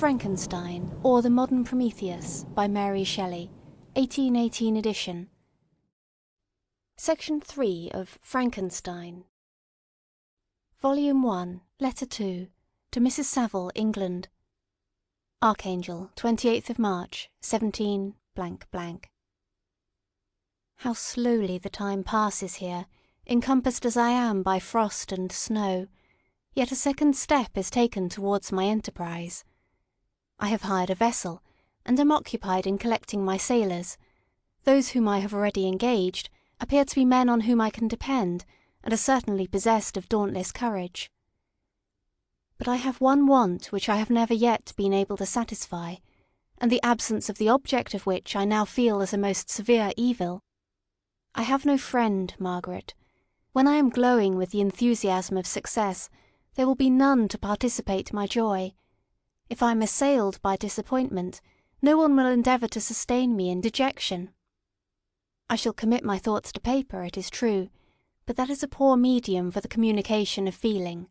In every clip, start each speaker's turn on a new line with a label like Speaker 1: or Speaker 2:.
Speaker 1: Frankenstein, or the Modern Prometheus, by Mary Shelley, 1818 edition. Section 3 of Frankenstein. Volume 1, Letter 2, to Mrs. Saville, England. Archangel, 28th of March, 17 . How slowly the time passes here, encompassed as I am by frost and snow, yet a second step is taken towards my enterprise. I have hired a vessel, and am occupied in collecting my sailors. Those whom I have already engaged appear to be men on whom I can depend, and are certainly possessed of dauntless courage. But I have one want which I have never yet been able to satisfy, and the absence of the object of which I now feel as a most severe evil. I have no friend, Margaret. When I am glowing with the enthusiasm of success, there will be none to participate my joy. If I am assailed by disappointment, no one will endeavour to sustain me in dejection. I shall commit my thoughts to paper, it is true, but that is a poor medium for the communication of feeling.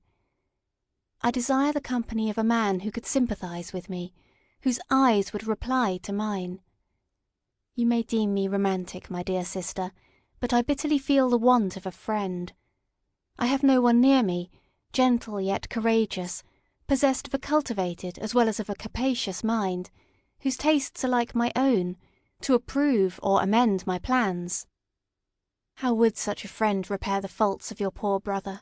Speaker 1: I desire the company of a man who could sympathise with me, whose eyes would reply to mine. You may deem me romantic, my dear sister, but I bitterly feel the want of a friend. I have no one near me, gentle yet courageous, possessed of a cultivated as well as of a capacious mind, whose tastes are like my own, to approve or amend my plans. How would such a friend repair the faults of your poor brother?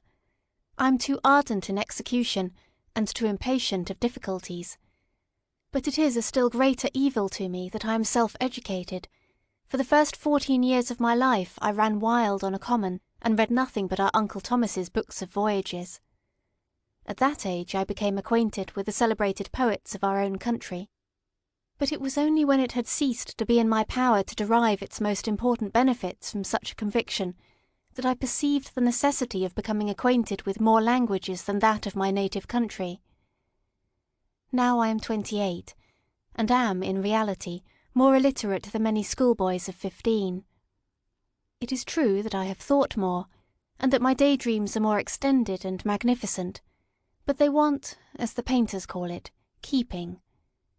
Speaker 1: I am too ardent in execution, and too impatient of difficulties. But it is a still greater evil to me that I am self-educated. For the first 14 years of my life I ran wild on a common, and read nothing but our Uncle Thomas's books of voyages. At that age I became acquainted with the celebrated poets of our own country. But it was only when it had ceased to be in my power to derive its most important benefits from such a conviction that I perceived the necessity of becoming acquainted with more languages than that of my native country. Now I am 28, and am, in reality, more illiterate than many schoolboys of 15. It is true that I have thought more, and that my daydreams are more extended and magnificent, but they want, as the painters call it, keeping,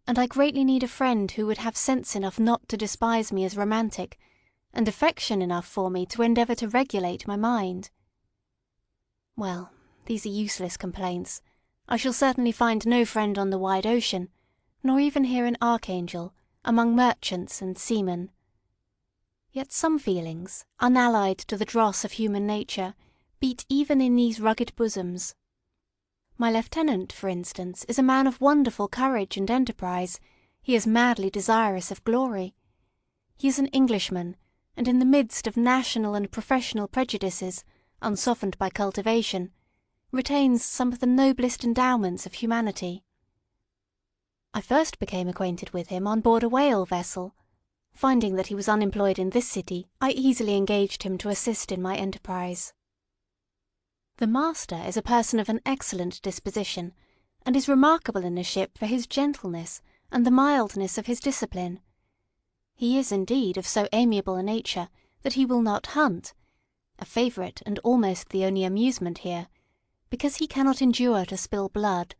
Speaker 1: and I greatly need a friend who would have sense enough not to despise me as romantic, and affection enough for me to endeavour to regulate my mind. Well, these are useless complaints. I shall certainly find no friend on the wide ocean, nor even here in Archangel, among merchants and seamen. Yet some feelings, unallied to the dross of human nature, beat even in these rugged bosoms. My lieutenant, for instance, is a man of wonderful courage and enterprise. He is madly desirous of glory. He is an Englishman, and in the midst of national and professional prejudices, unsoftened by cultivation, retains some of the noblest endowments of humanity. I first became acquainted with him on board a whale vessel. Finding that he was unemployed in this city, I easily engaged him to assist in my enterprise. The master is a person of an excellent disposition, and is remarkable in a ship for his gentleness and the mildness of his discipline. He is indeed of so amiable a nature that he will not hunt, a favourite and almost the only amusement here, because he cannot endure to spill blood.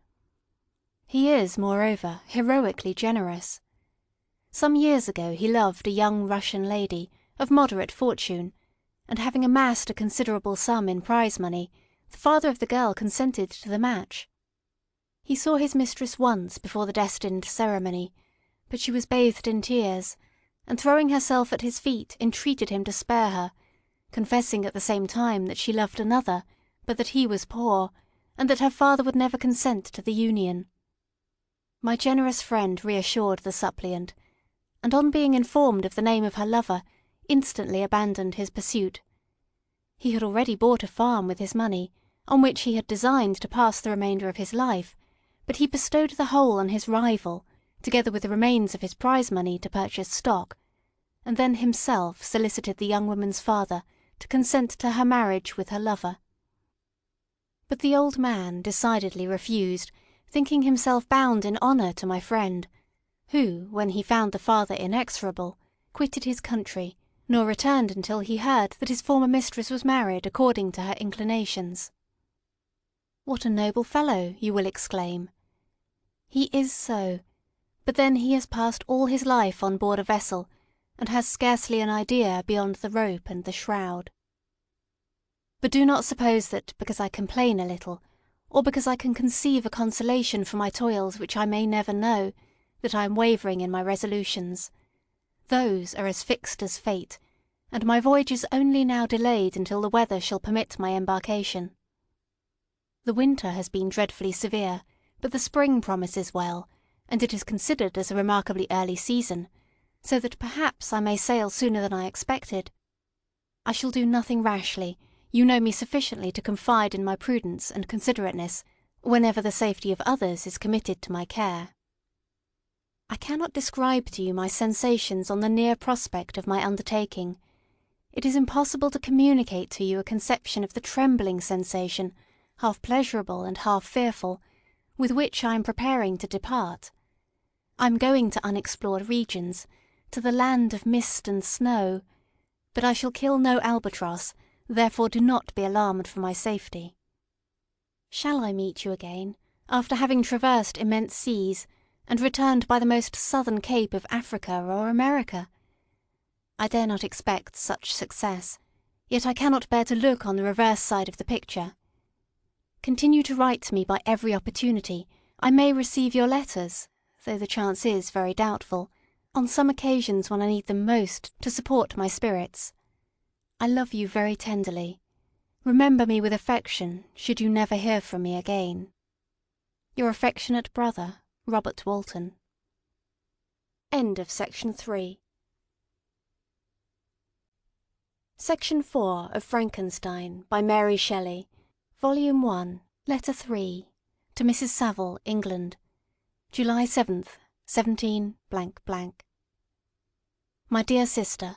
Speaker 1: He is, moreover, heroically generous. Some years ago he loved a young Russian lady, of moderate fortune, and having amassed a considerable sum in prize money, the father of the girl consented to the match. He saw his mistress once before the destined ceremony, but she was bathed in tears, and throwing herself at his feet entreated him to spare her, confessing at the same time that she loved another, but that he was poor, and that her father would never consent to the union. My generous friend reassured the suppliant, and on being informed of the name of her lover, instantly abandoned his pursuit. He had already bought a farm with his money, on which he had designed to pass the remainder of his life, but he bestowed the whole on his rival, together with the remains of his prize money to purchase stock, and then himself solicited the young woman's father to consent to her marriage with her lover. But the old man decidedly refused, thinking himself bound in honour to my friend, who, when he found the father inexorable, quitted his country, nor returned until he heard that his former mistress was married according to her inclinations. What a noble fellow, you will exclaim. He is so, but then he has passed all his life on board a vessel, and has scarcely an idea beyond the rope and the shroud. But do not suppose that because I complain a little, or because I can conceive a consolation for my toils which I may never know, that I am wavering in my resolutions. Those are as fixed as fate, and my voyage is only now delayed until the weather shall permit my embarkation. The winter has been dreadfully severe, but the spring promises well, and it is considered as a remarkably early season, so that perhaps I may sail sooner than I expected. I shall do nothing rashly. You know me sufficiently to confide in my prudence and considerateness whenever the safety of others is committed to my care. I cannot describe to you my sensations on the near prospect of my undertaking. It is impossible to communicate to you a conception of the trembling sensation, half pleasurable and half fearful, with which I am preparing to depart. I am going to unexplored regions, to the land of mist and snow, but I shall kill no albatross, therefore do not be alarmed for my safety. Shall I meet you again, after having traversed immense seas, and returned by the most southern cape of Africa or America? I dare not expect such success, yet I cannot bear to look on the reverse side of the picture. Continue to write to me by every opportunity. I may receive your letters, though the chance is very doubtful, on some occasions when I need them most to support my spirits. I love you very tenderly. Remember me with affection, should you never hear from me again. Your affectionate brother, Robert Walton. End of Section 3. Section 4 of Frankenstein by Mary Shelley, Volume 1, Letter 3, to Mrs. Saville, England, July 7th, 17 . My dear sister,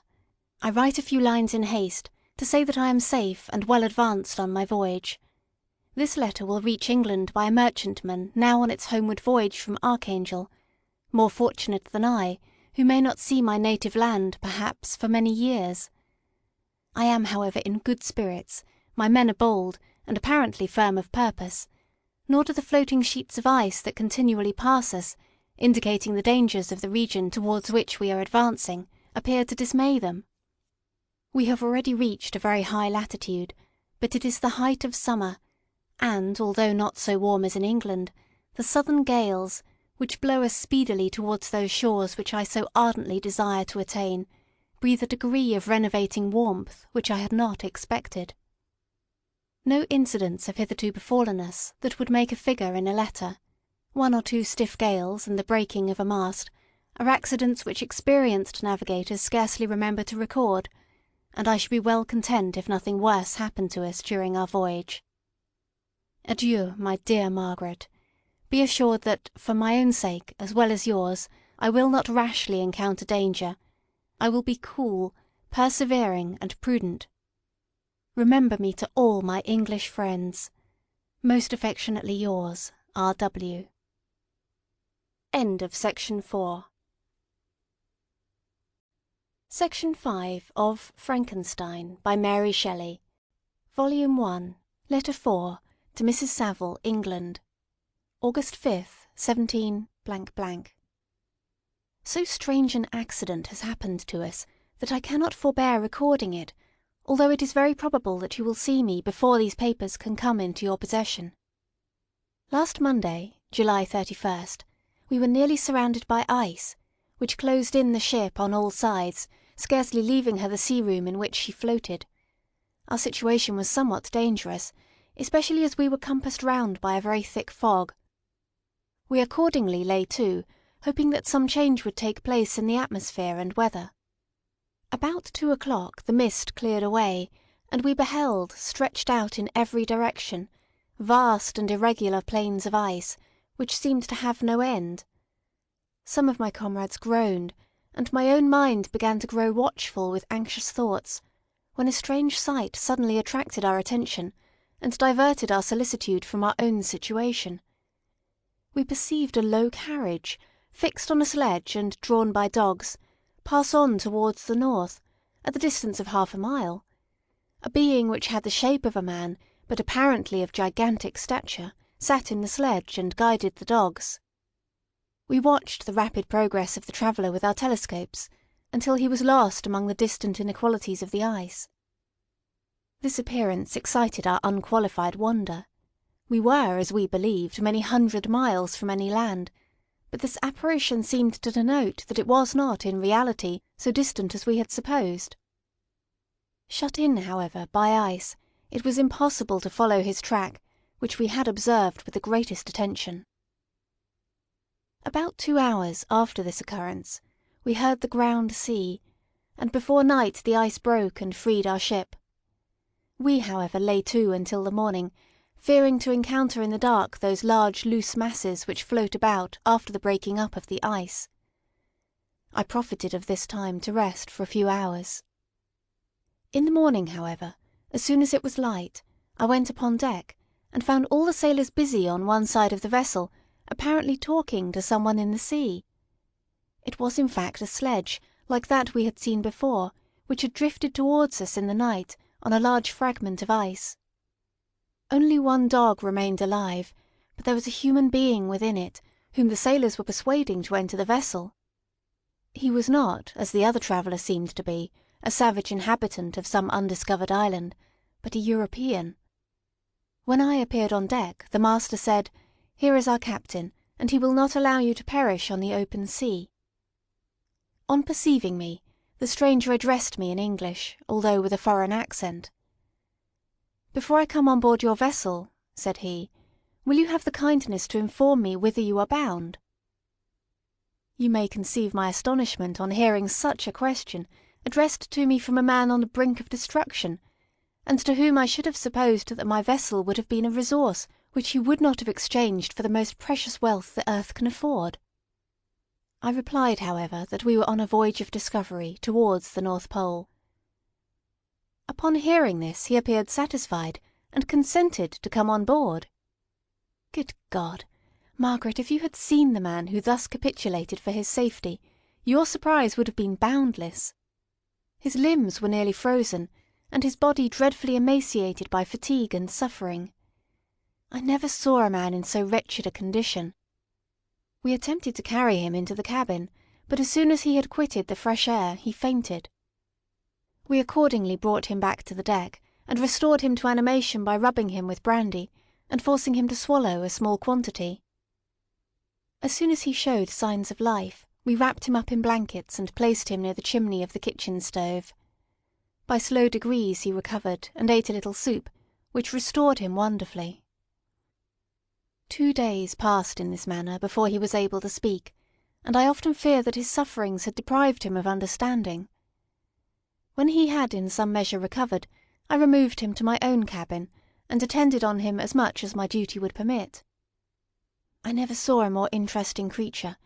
Speaker 1: I write a few lines in haste to say that I am safe and well advanced on my voyage. This letter will reach England by a merchantman now on its homeward voyage from Archangel, more fortunate than I, who may not see my native land, perhaps, for many years. I am, however, in good spirits, my men are bold, and apparently firm of purpose, nor do the floating sheets of ice that continually pass us, indicating the dangers of the region towards which we are advancing, appear to dismay them. We have already reached a very high latitude, but it is the height of summer, and, although not so warm as in England, the southern gales, which blow us speedily towards those shores which I so ardently desire to attain, breathe a degree of renovating warmth which I had not expected. No incidents have hitherto befallen us that would make a figure in a letter. 1 or 2 stiff gales and the breaking of a mast are accidents which experienced navigators scarcely remember to record, and I should be well content if nothing worse happened to us during our voyage. Adieu, my dear Margaret. Be assured that, for my own sake as well as yours, I will not rashly encounter danger. I will be cool, persevering, and prudent. Remember me to all my English friends. Most affectionately yours, R. W. End of Section 4. Section 5 of Frankenstein by Mary Shelley, Volume 1, Letter 4, to Mrs. Saville, England, August 5th, 17 . So strange an accident has happened to us that I cannot forbear recording it, although it is very probable that you will see me before these papers can come into your possession. Last Monday, July 31st, we were nearly surrounded by ice, which closed in the ship on all sides, scarcely leaving her the sea-room in which she floated. Our situation was somewhat dangerous, especially as we were compassed round by a very thick fog. We accordingly lay to, hoping that some change would take place in the atmosphere and weather. About 2 o'clock the mist cleared away, and we beheld, stretched out in every direction, vast and irregular plains of ice, which seemed to have no end. Some of my comrades groaned, and my own mind began to grow watchful with anxious thoughts, when a strange sight suddenly attracted our attention, and diverted our solicitude from our own situation. We perceived a low carriage, fixed on a sledge and drawn by dogs, pass on towards the north, at the distance of half a mile. A being which had the shape of a man, but apparently of gigantic stature, sat in the sledge and guided the dogs. We watched the rapid progress of the traveller with our telescopes, until he was lost among the distant inequalities of the ice. This appearance excited our unqualified wonder. We were, as we believed, many hundred miles from any land, but this apparition seemed to denote that it was not, in reality, so distant as we had supposed. Shut in, however, by ice, it was impossible to follow his track, which we had observed with the greatest attention. About 2 hours after this occurrence, we heard the ground sea, and before night the ice broke and freed our ship. We, however, lay to until the morning, fearing to encounter in the dark those large loose masses which float about after the breaking up of the ice. I profited of this time to rest for a few hours. In the morning, however, as soon as it was light, I went upon deck, and found all the sailors busy on one side of the vessel, apparently talking to someone in the sea. It was in fact a sledge, like that we had seen before, which had drifted towards us in the night on a large fragment of ice. Only one dog remained alive, but there was a human being within it, whom the sailors were persuading to enter the vessel. He was not, as the other traveller seemed to be, a savage inhabitant of some undiscovered island, but a European. When I appeared on deck, the master said, "Here is our captain, and he will not allow you to perish on the open sea." On perceiving me, the stranger addressed me in English, although with a foreign accent. "Before I come on board your vessel," said he, "will you have the kindness to inform me whither you are bound?" You may conceive my astonishment on hearing such a question addressed to me from a man on the brink of destruction, and to whom I should have supposed that my vessel would have been a resource which he would not have exchanged for the most precious wealth the earth can afford. I replied, however, that we were on a voyage of discovery towards the North Pole. Upon hearing this he appeared satisfied, and consented to come on board. Good God! Margaret, if you had seen the man who thus capitulated for his safety, your surprise would have been boundless. His limbs were nearly frozen, and his body dreadfully emaciated by fatigue and suffering. I never saw a man in so wretched a condition. We attempted to carry him into the cabin, but as soon as he had quitted the fresh air he fainted. We accordingly brought him back to the deck, and restored him to animation by rubbing him with brandy, and forcing him to swallow a small quantity. As soon as he showed signs of life, we wrapped him up in blankets and placed him near the chimney of the kitchen stove. By slow degrees he recovered and ate a little soup, which restored him wonderfully. 2 days passed in this manner before he was able to speak, and I often fear that his sufferings had deprived him of understanding. When he had in some measure recovered, I removed him to my own cabin, and attended on him as much as my duty would permit. I never saw a more interesting creature.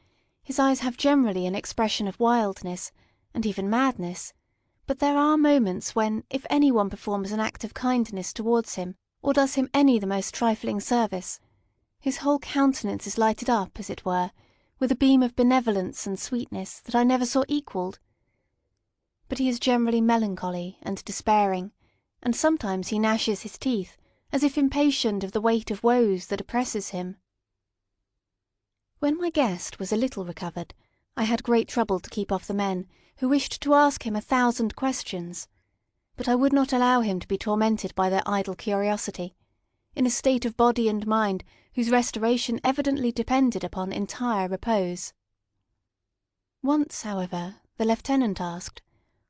Speaker 1: His eyes have generally an expression of wildness, and even madness, but there are moments when, if any one performs an act of kindness towards him, or does him any the most trifling service, his whole countenance is lighted up, as it were, with a beam of benevolence and sweetness that I never saw equalled. But he is generally melancholy and despairing, and sometimes he gnashes his teeth, as if impatient of the weight of woes that oppresses him. When my guest was a little recovered, I had great trouble to keep off the men, who wished to ask him 1,000 questions, but I would not allow him to be tormented by their idle curiosity, in a state of body and mind whose restoration evidently depended upon entire repose. Once, however, the lieutenant asked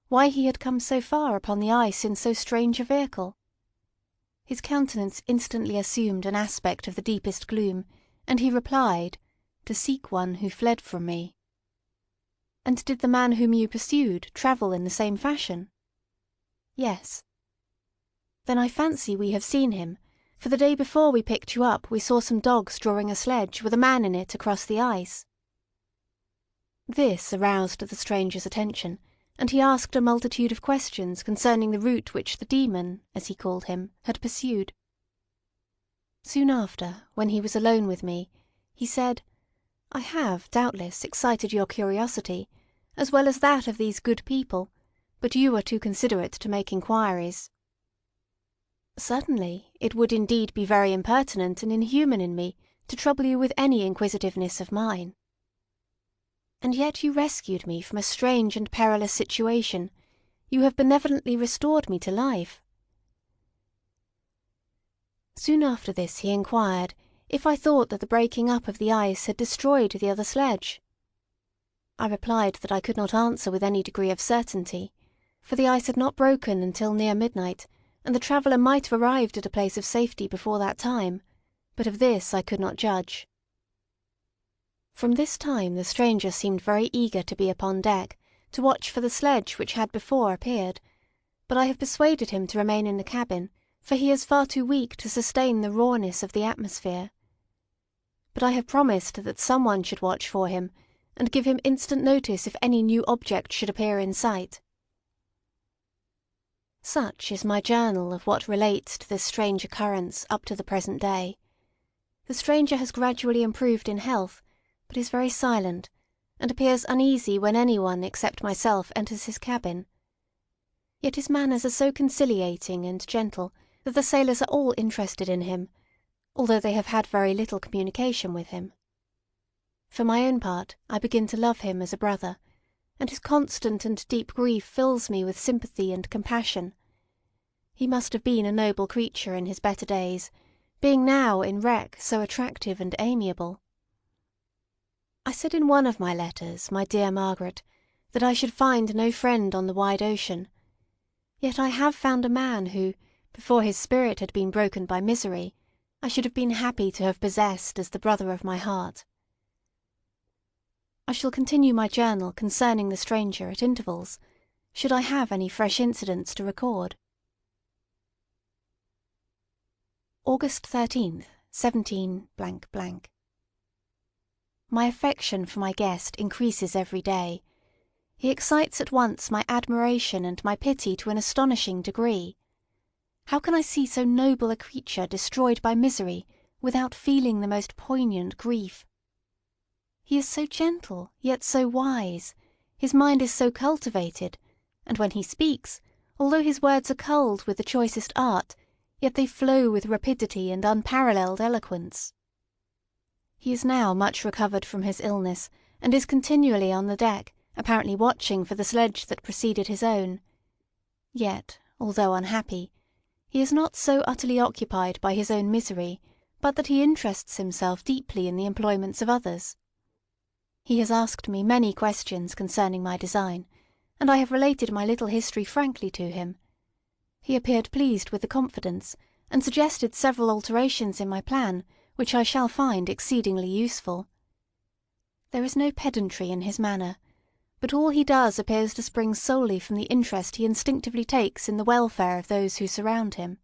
Speaker 1: why he had come so far upon the ice in so strange a vehicle. His countenance instantly assumed an aspect of the deepest gloom, and he replied, "To seek one who fled from me." "And did the man whom you pursued travel in the same fashion?" "Yes." "Then I fancy we have seen him, for the day before we picked you up we saw some dogs drawing a sledge with a man in it across the ice." This aroused the stranger's attention, and he asked a multitude of questions concerning the route which the demon, as he called him, had pursued. Soon after, when he was alone with me, he said, "I have, doubtless, excited your curiosity, as well as that of these good people, but you are too considerate to make inquiries." "Certainly, it would indeed be very impertinent and inhuman in me to trouble you with any inquisitiveness of mine." And yet you rescued me from a strange and perilous situation. You have benevolently restored me to life." Soon after this he inquired if I thought that the breaking up of the ice had destroyed the other sledge. I replied that I could not answer with any degree of certainty, for the ice had not broken until near midnight, and the traveller might have arrived at a place of safety before that time, but of this I could not judge. From this time the stranger seemed very eager to be upon deck, to watch for the sledge which had before appeared, but I have persuaded him to remain in the cabin, for he is far too weak to sustain the rawness of the atmosphere. But I have promised that some one should watch for him, and give him instant notice if any new object should appear in sight. Such is my journal of what relates to this strange occurrence up to the present day. The stranger has gradually improved in health, but is very silent, and appears uneasy when anyone except myself enters his cabin. Yet his manners are so conciliating and gentle that the sailors are all interested in him, although they have had very little communication with him. For my own part, I begin to love him as a brother, and his constant and deep grief fills me with sympathy and compassion. He must have been a noble creature in his better days, being now in wreck so attractive and amiable. I said in one of my letters, my dear Margaret, that I should find no friend on the wide ocean. Yet I have found a man who, before his spirit had been broken by misery, I should have been happy to have possessed as the brother of my heart. I shall continue my journal concerning the stranger at intervals, should I have any fresh incidents to record. August 13th, 17 . My affection for my guest increases every day. He excites at once my admiration and my pity to an astonishing degree. How can I see so noble a creature destroyed by misery without feeling the most poignant grief? He is so gentle, yet so wise, his mind is so cultivated, and when he speaks, although his words are culled with the choicest art, yet they flow with rapidity and unparalleled eloquence. He is now much recovered from his illness, and is continually on the deck, apparently watching for the sledge that preceded his own. Yet, although unhappy, he is not so utterly occupied by his own misery, but that he interests himself deeply in the employments of others. He has asked me many questions concerning my design, and I have related my little history frankly to him. He appeared pleased with the confidence, and suggested several alterations in my plan, which I shall find exceedingly useful. There is no pedantry in his manner, but all he does appears to spring solely from the interest he instinctively takes in the welfare of those who surround him.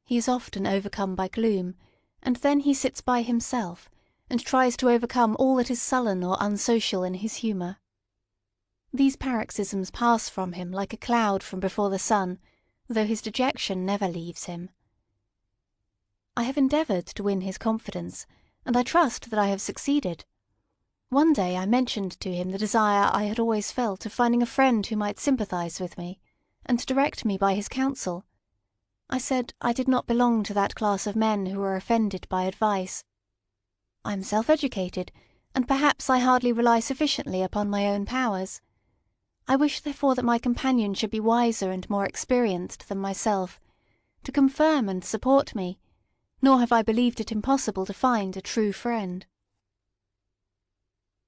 Speaker 1: He is often overcome by gloom, and then he sits by himself, and tries to overcome all that is sullen or unsocial in his humour. These paroxysms pass from him like a cloud from before the sun, though his dejection never leaves him. I have endeavoured to win his confidence, and I trust that I have succeeded. One day I mentioned to him the desire I had always felt of finding a friend who might sympathise with me, and direct me by his counsel. I said I did not belong to that class of men who are offended by advice. I am self-educated, and perhaps I hardly rely sufficiently upon my own powers. I wish therefore that my companion should be wiser and more experienced than myself, to confirm and support me, nor have I believed it impossible to find a true friend.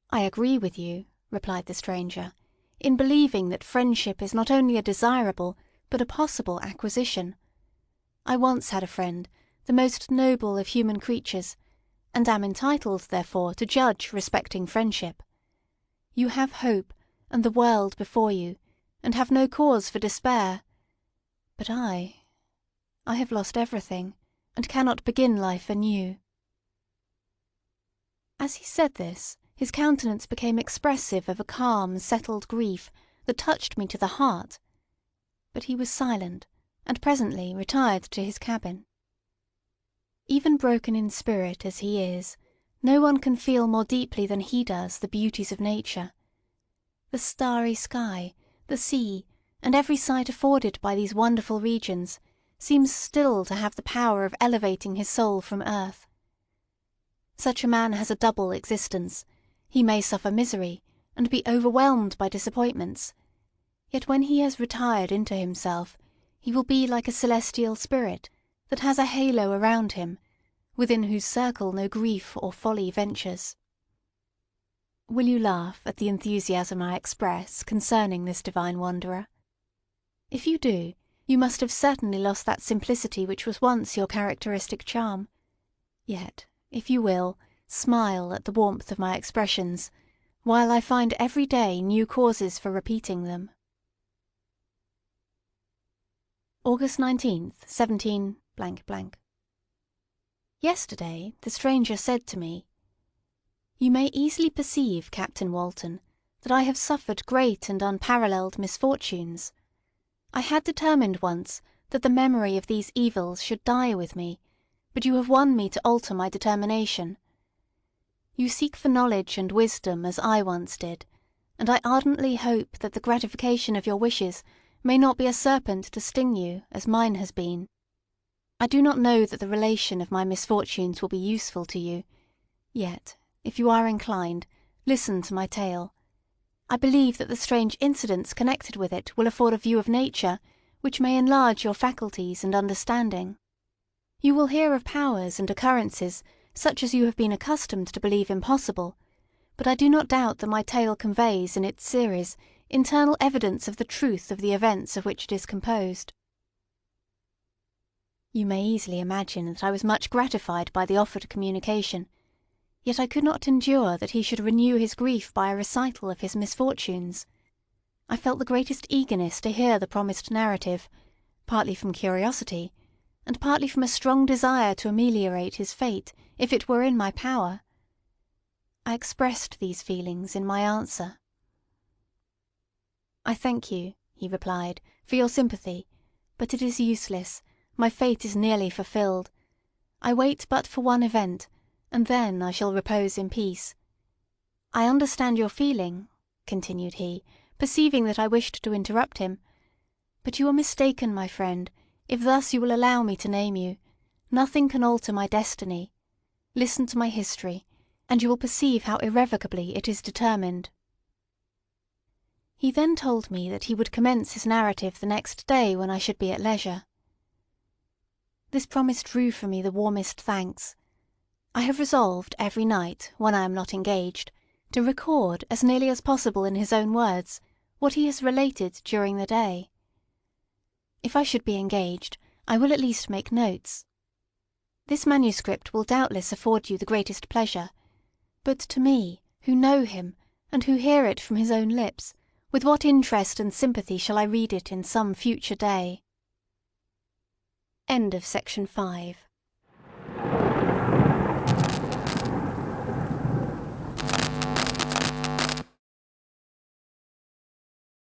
Speaker 1: I agree with you, replied the stranger, in believing that friendship is not only a desirable, but a possible acquisition. I once had a friend, the most noble of human creatures, and am entitled, therefore, to judge respecting friendship. You have hope, and the world before you, and have no cause for despair. But I have lost everything, and cannot begin life anew. As he said this, his countenance became expressive of a calm, settled grief that touched me to the heart. But he was silent, and presently retired to his cabin. Even broken in spirit as he is, no one can feel more deeply than he does the beauties of nature. The starry sky, the sea, and every sight afforded by these wonderful regions, seems still to have the power of elevating his soul from earth. Such a man has a double existence. He may suffer misery, and be overwhelmed by disappointments, yet when he has retired into himself, he will be like a celestial spirit that has a halo around him, within whose circle no grief or folly ventures. Will you laugh at the enthusiasm I express concerning this divine wanderer? If you do, you must have certainly lost that simplicity which was once your characteristic charm. Yet, if you will, smile at the warmth of my expressions, while I find every day new causes for repeating them. August 19th, 17 . Yesterday the stranger said to me, "You may easily perceive, Captain Walton, that I have suffered great and unparalleled misfortunes. I had determined once that the memory of these evils should die with me, but you have won me to alter my determination. You seek for knowledge and wisdom as I once did, and I ardently hope that the gratification of your wishes may not be a serpent to sting you, as mine has been. I do not know that the relation of my misfortunes will be useful to you, yet, if you are inclined, listen to my tale. I believe that the strange incidents connected with it will afford a view of nature which may enlarge your faculties and understanding. You will hear of powers and occurrences such as you have been accustomed to believe impossible, but I do not doubt that my tale conveys in its series internal evidence of the truth of the events of which it is composed." You may easily imagine that I was much gratified by the offered communication, yet I could not endure that he should renew his grief by a recital of his misfortunes. I felt the greatest eagerness to hear the promised narrative, partly from curiosity, and partly from a strong desire to ameliorate his fate, if it were in my power. I expressed these feelings in my answer. "I thank you," he replied, "for your sympathy, but it is useless. My fate is nearly fulfilled. I wait but for one event, and then I shall repose in peace. I understand your feeling," continued he, perceiving that I wished to interrupt him, "but you are mistaken, my friend, if thus you will allow me to name you. Nothing can alter my destiny. Listen to my history, and you will perceive how irrevocably it is determined." He then told me that he would commence his narrative the next day when I should be at leisure. This promise drew from me the warmest thanks. I have resolved every night, when I am not engaged, to record, as nearly as possible in his own words, what he has related during the day. If I should be engaged, I will at least make notes. This manuscript will doubtless afford you the greatest pleasure, but to me, who know him, and who hear it from his own lips, with what interest and sympathy shall I read it in some future day? Section 5.